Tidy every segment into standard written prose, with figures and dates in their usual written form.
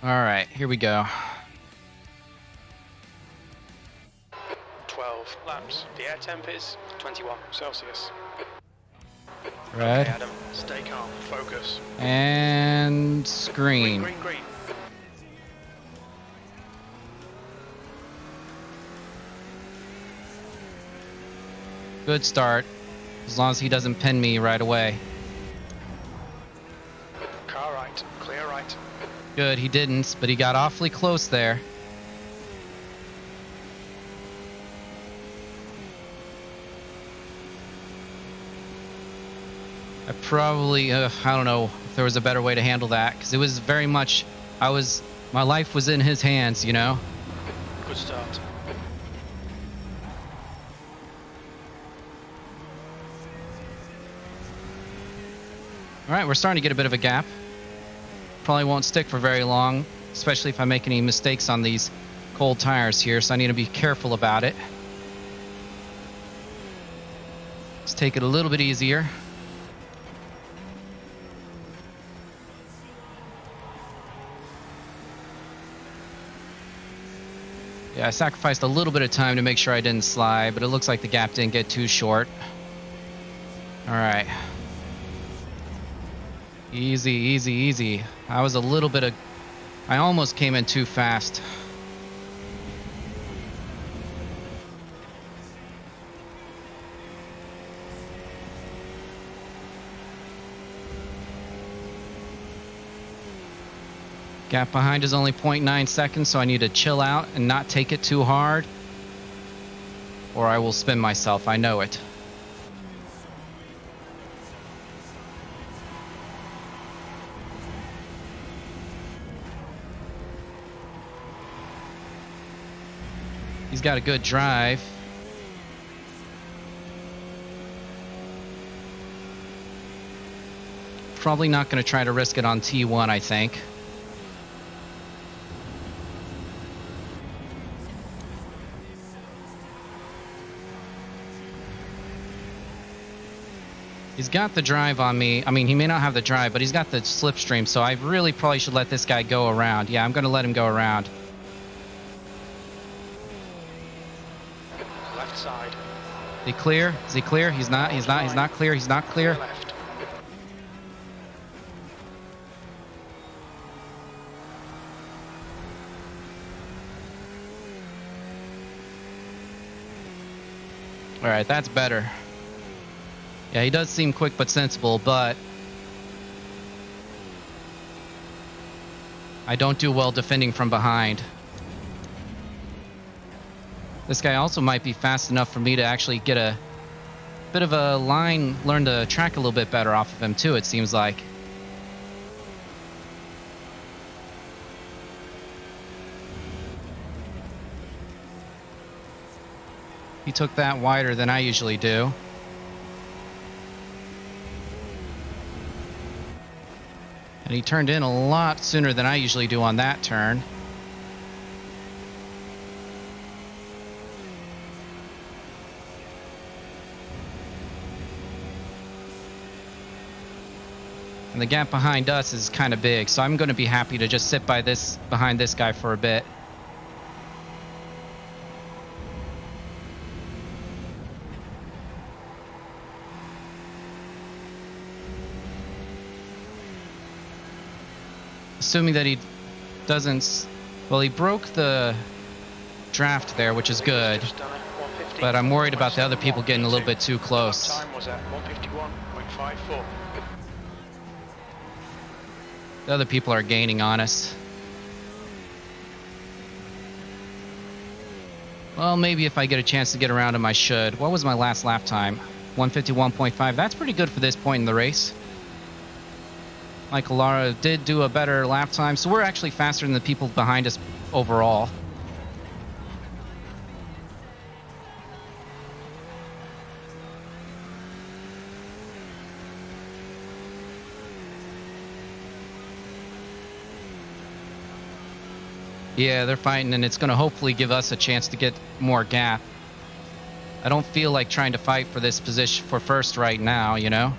All right, here we go. 12 laps. The air temp is 21 Celsius. Red. Okay, Adam, stay calm, focus. And Green, green. green, green. Good start, as long as he doesn't pin me right away. Car right, clear right. Good, he didn't, but he got awfully close there. I probably, I don't know if there was a better way to handle that, because it was very much, my life was in his hands, you know? Good start. All right, we're starting to get a bit of a gap. Probably won't stick for very long, especially if I make any mistakes on these cold tires here, so I need to be careful about it. Let's take it a little bit easier. Yeah, I sacrificed a little bit of time to make sure I didn't slide, but it looks like the gap didn't get too short. All right. Easy, easy, easy. I almost came in too fast. Gap behind is only 0.9 seconds, so I need to chill out and not take it too hard, or I will spin myself. I know it. He's got a good drive. Probably not going to try to risk it on T1, I think. He's got the drive on me. I mean, he may not have the drive, but he's got the slipstream, so I really probably should let this guy go around. Yeah, I'm going to let him go around. Left side. Is he clear? Is he clear? He's not clear. He's not clear. Left. All right, that's better. Yeah, he does seem quick but sensible, but I don't do well defending from behind. This guy also might be fast enough for me to actually get a bit of a line, learn to track a little bit better off of him too, it seems like. He took that wider than I usually do. And he turned in a lot sooner than I usually do on that turn. And the gap behind us is kind of big, so I'm going to be happy to just sit behind this guy for a bit. Assuming that he doesn't... Well, he broke the draft there, which is good. But I'm worried about the other people getting a little bit too close. Time was at 151.54. The other people are gaining on us. Well, maybe if I get a chance to get around him, I should. What was my last lap time? 151.5. That's pretty good for this point in the race. Michael Lara did do a better lap time, so we're actually faster than the people behind us overall. Yeah, they're fighting, and it's going to hopefully give us a chance to get more gap. I don't feel like trying to fight for this position for first right now, you know?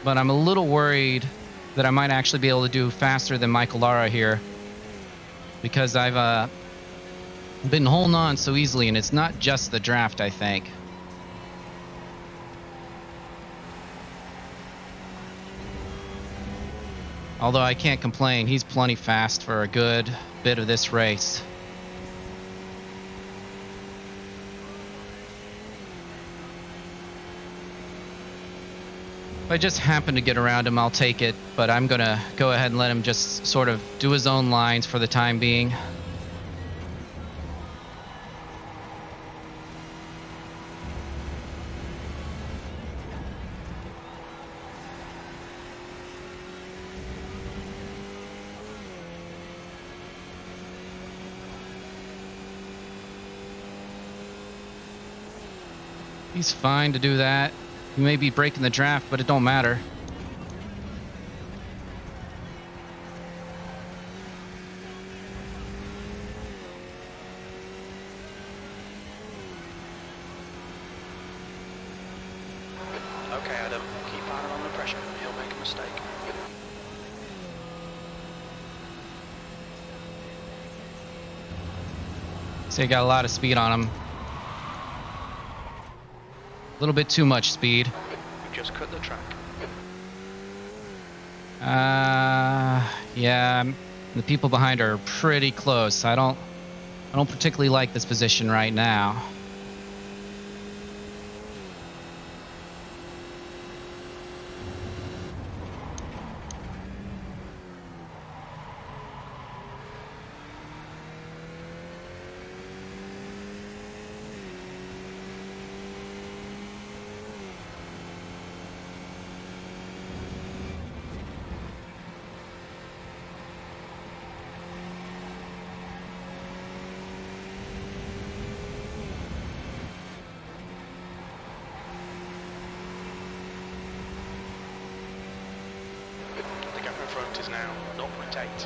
but I'm a little worried that I might actually be able to do faster than Michael Lara here, because I've been holding on so easily, and it's not just the draft, I think. Although I can't complain, he's plenty fast for a good bit of this race. If I just happen to get around him, I'll take it, but I'm going to go ahead and let him just sort of do his own lines for the time being. He's fine to do that. He may be breaking the draft, but it don't matter. Okay, Adam, keep Adam under pressure. He'll make a mistake. So he got a lot of speed on him. A little bit too much speed. We just cut the track. Yeah, the people behind are pretty close. I don't particularly like this position right now. The gap in front is now 0.8.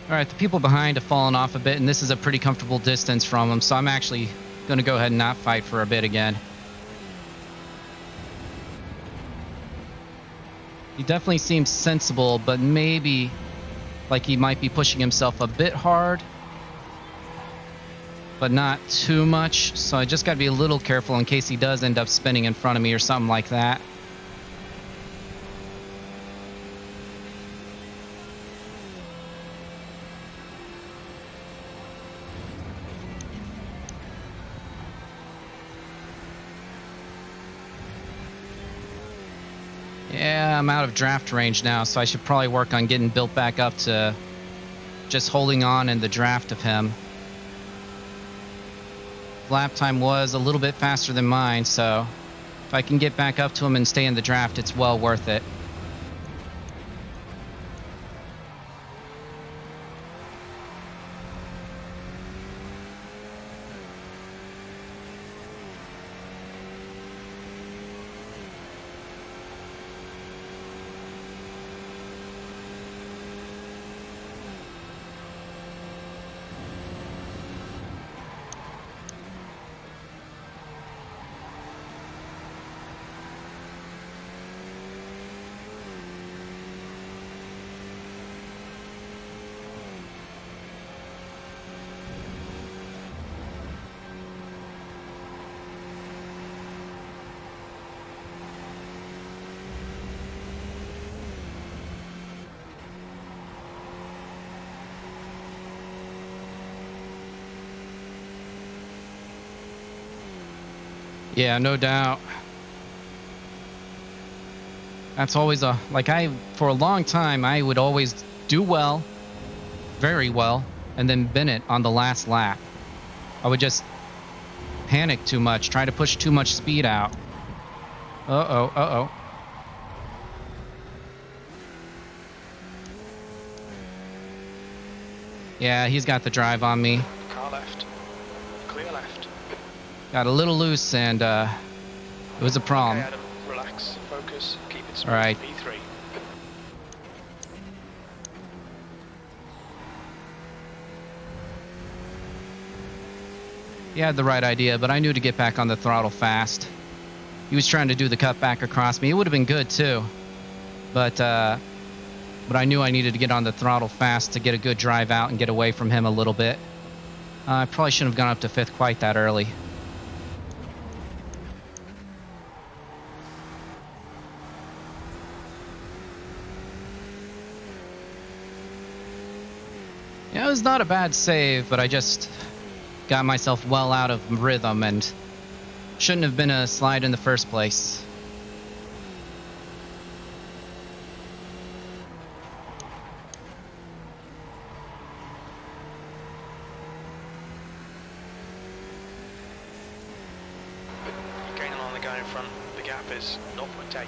All right, the people behind have fallen off a bit, and this is a pretty comfortable distance from them, so I'm actually going to go ahead and not fight for a bit again. He definitely seems sensible, but maybe like he might be pushing himself a bit hard, but not too much. So I just got to be a little careful in case he does end up spinning in front of me or something like that. Yeah, I'm out of draft range now, so I should probably work on getting built back up to just holding on in the draft of him. Lap time was a little bit faster than mine, so if I can get back up to him and stay in the draft, it's well worth it. Yeah, no doubt. That's always for a long time, I would always do well, very well, and then bin it on the last lap. I would just panic too much, try to push too much speed out. Uh-oh. Yeah, he's got the drive on me. Car left. Clear left. Got a little loose, and it was a problem. Okay, Adam, relax, focus, keep it smooth. All right. P3. He had the right idea, but I knew to get back on the throttle fast. He was trying to do the cut back across me. It would have been good, too. But I knew I needed to get on the throttle fast to get a good drive out and get away from him a little bit. I probably shouldn't have gone up to 5th quite that early. Yeah, it was not a bad save, but I just got myself well out of rhythm and shouldn't have been a slide in the first place. You're gaining on the guy in front. The gap is 0.8.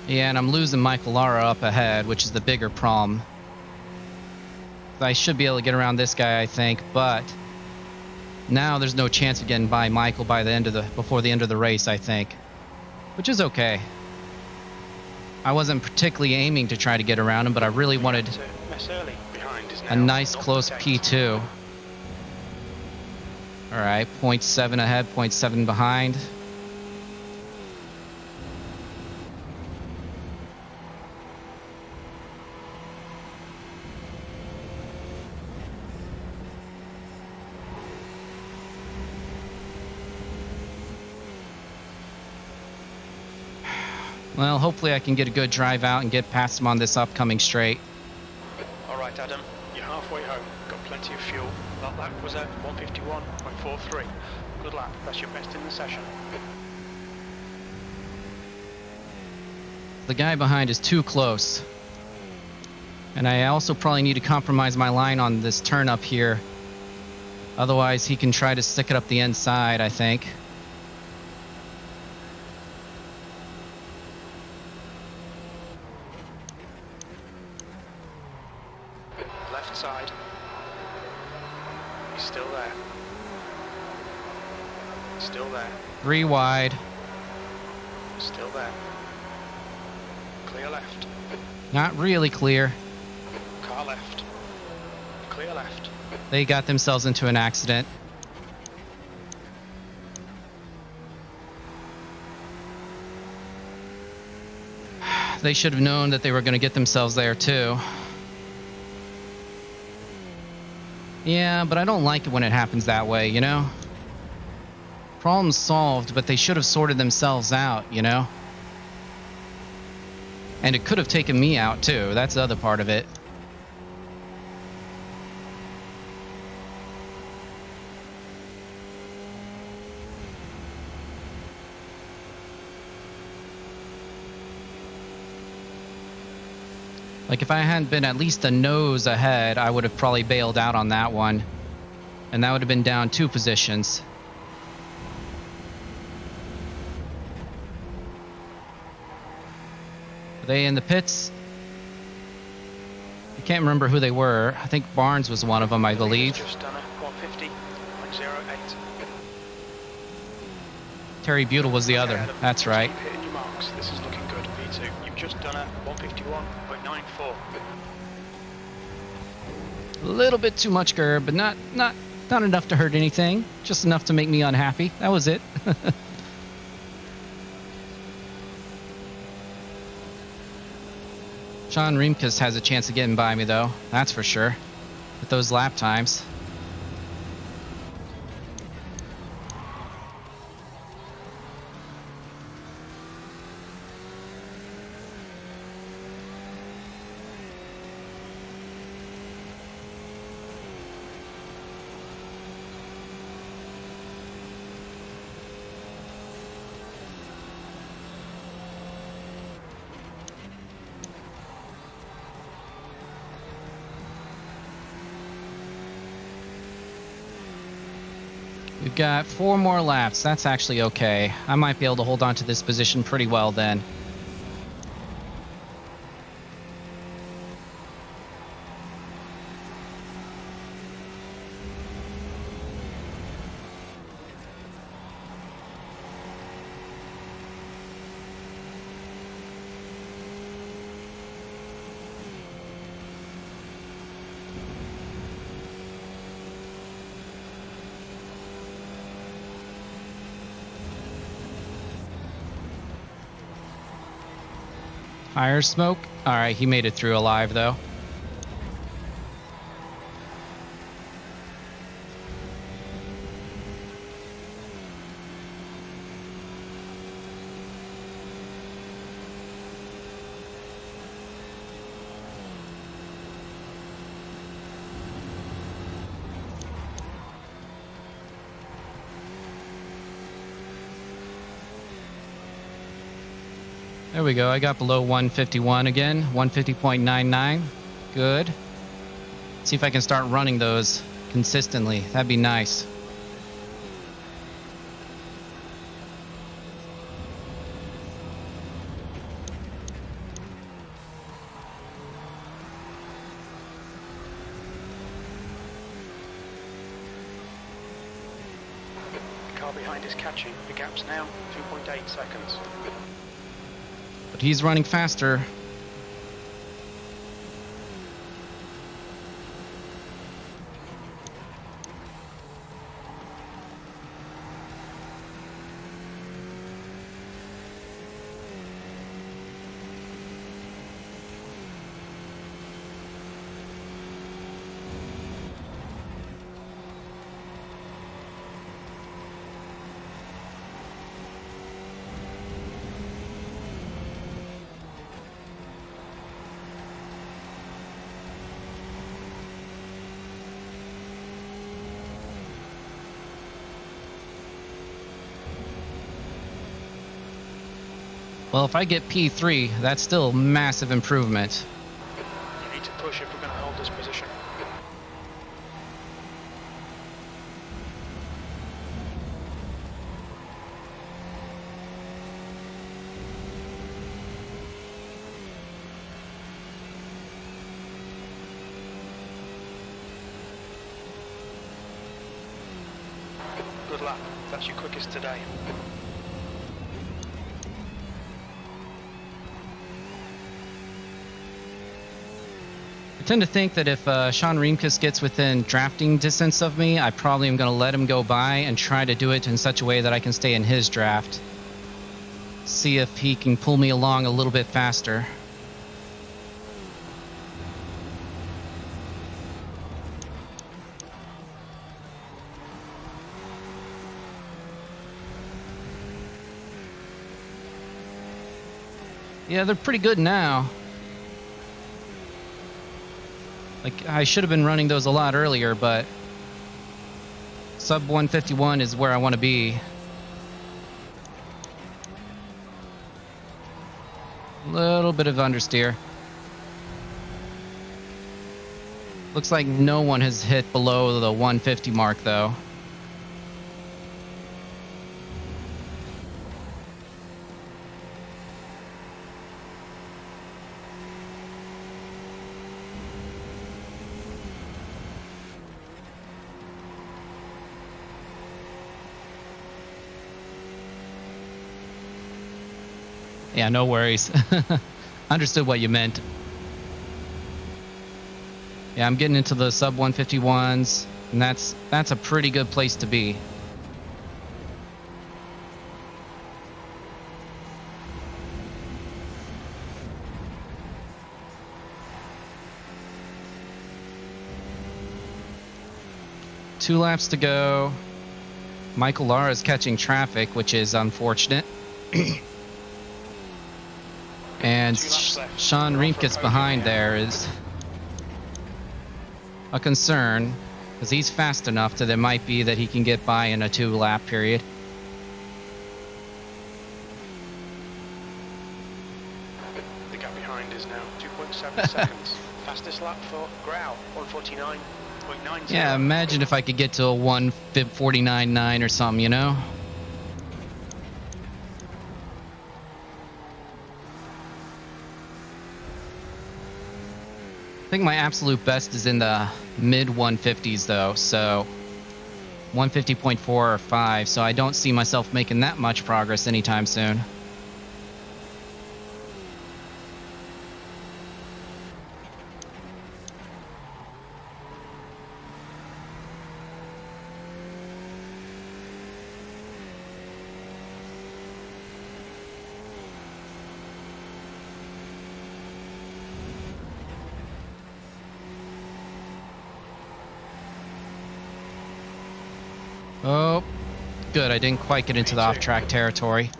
Yeah, and I'm losing Michael Lara up ahead, which is the bigger problem. I should be able to get around this guy, I think, but now there's no chance of getting by Michael by before the end of the race, I think, which is okay. I wasn't particularly aiming to try to get around him, but I really wanted a nice close P2. All right, 0.7 ahead, 0.7 behind. Well, hopefully I can get a good drive out and get past him on this upcoming straight. All right, Adam, you're halfway home. Got plenty of fuel. That lap was at 151.43. Good lap. That's your best in the session. The guy behind is too close. And I also probably need to compromise my line on this turn up here. Otherwise, he can try to stick it up the inside, I think. Left side. He's still there. Still there. 3 wide. Still there. Clear left. Not really clear. Car left. Clear left. They got themselves into an accident. They should have known that they were going to get themselves there too. Yeah, but I don't like it when it happens that way, you know? Problem solved, but they should have sorted themselves out, you know? And it could have taken me out too. That's the other part of it. Like, if I hadn't been at least a nose ahead, I would have probably bailed out on that one. And that would have been down 2 positions. Are they in the pits? I can't remember who they were. I think Barnes was one of them, I believe. Just done a 150.08. Terry Buell was the other. Adam, That's right. keep hitting your marks. This is looking good. P2. You've just done a 151.94. A little bit too much curb, but not enough to hurt anything. Just enough to make me unhappy. That was it. Sean Riemkes has a chance of getting by me, though. That's for sure. With those lap times. We've got 4 more laps. That's actually okay. I might be able to hold on to this position pretty well then. Fire smoke. All right, he made it through alive though. There we go. I got below 151 again. 150.99. Good. See if I can start running those consistently. That'd be nice. The car behind is catching. The gap's now 2.8 seconds. But he's running faster. Well, if I get P3, that's still a massive improvement. You need to push if we're going to hold this position. Good lap. That's your quickest today. I tend to think that if Sean Reemkes gets within drafting distance of me, I probably am going to let him go by and try to do it in such a way that I can stay in his draft. See if he can pull me along a little bit faster. Yeah, they're pretty good now. Like, I should have been running those a lot earlier, but sub 151 is where I want to be. A little bit of understeer. Looks like no one has hit below the 150 mark, though. Yeah, no worries. Understood what you meant. Yeah, I'm getting into the sub 151s, and that's a pretty good place to be. Two laps to go. Michael Lara is catching traffic, which is unfortunate. And Sean Reemkes behind there is a concern, because he's fast enough that it might be that he can get by in a 2-lap period. The gap behind is now 2.7 seconds. Fastest lap for Grau, 149.90. Yeah, imagine if I could get to a 1:49.9 or something, you know? I think my absolute best is in the mid 150s though, so 150.4 or 5, so I don't see myself making that much progress anytime soon. Oh, good. I didn't quite get into the Me too. off-track territory.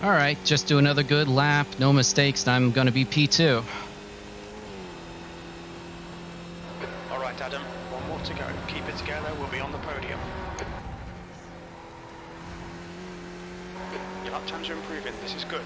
All right, just do another good lap. No mistakes, and I'm going to be P2. All right, Adam. One more to go. Keep it together. We'll be on the podium. Your lap times are improving. This is good.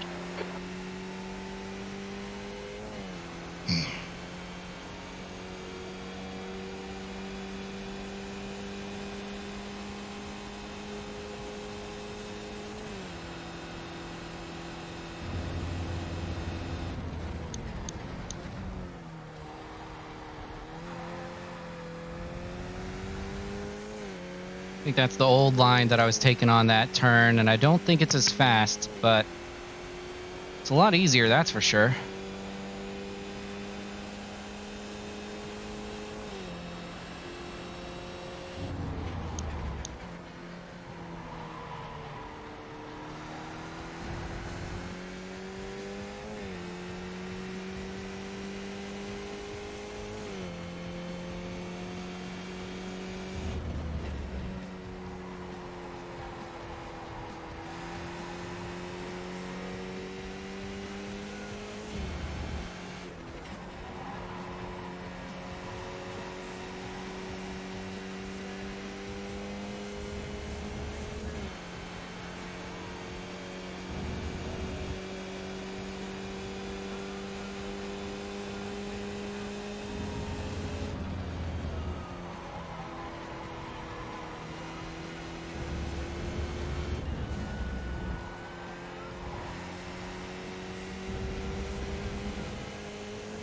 I think that's the old line that I was taking on that turn, and I don't think it's as fast, but it's a lot easier, that's for sure.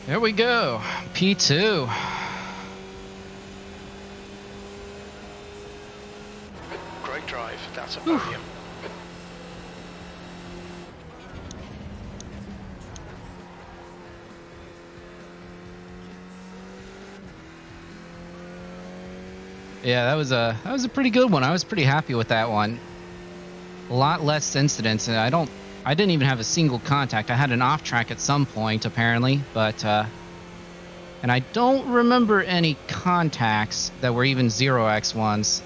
There we go, P2. Great drive. That's a podium. Yeah, that was a pretty good one. I was pretty happy with that one. A lot less incidents, and I didn't even have a single contact. I had an off track at some point apparently, but and I don't remember any contacts that were even 0x ones.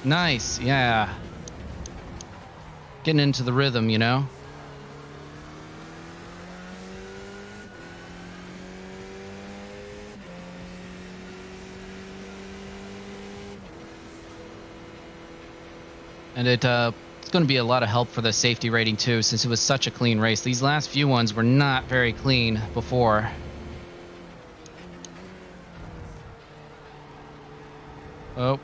Nice, yeah. Getting into the rhythm, you know. And it's going to be a lot of help for the safety rating too, since it was such a clean race. These last few ones were not very clean before. Oh.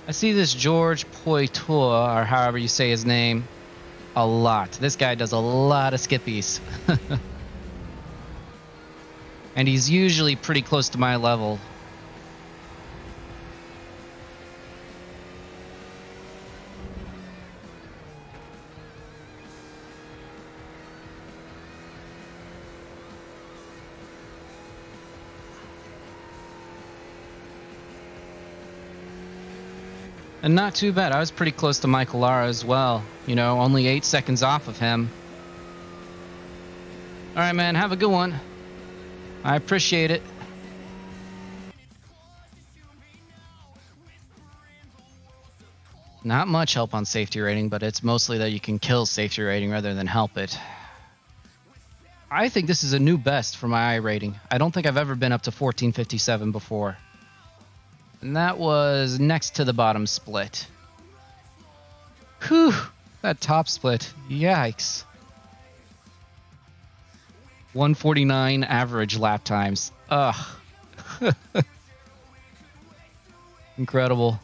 I see this George Poitou, or however you say his name, a lot. This guy does a lot of skippies. And he's usually pretty close to my level. And not too bad. I was pretty close to Michael Lara as well. You know, only 8 seconds off of him. All right, man. Have a good one. I appreciate it. Not much help on safety rating, but it's mostly that you can kill safety rating rather than help it. I think this is a new best for my iRating. I don't think I've ever been up to 1457 before. And that was next to the bottom split. Whew, that top split. Yikes. 149 average lap times. Ugh. Incredible.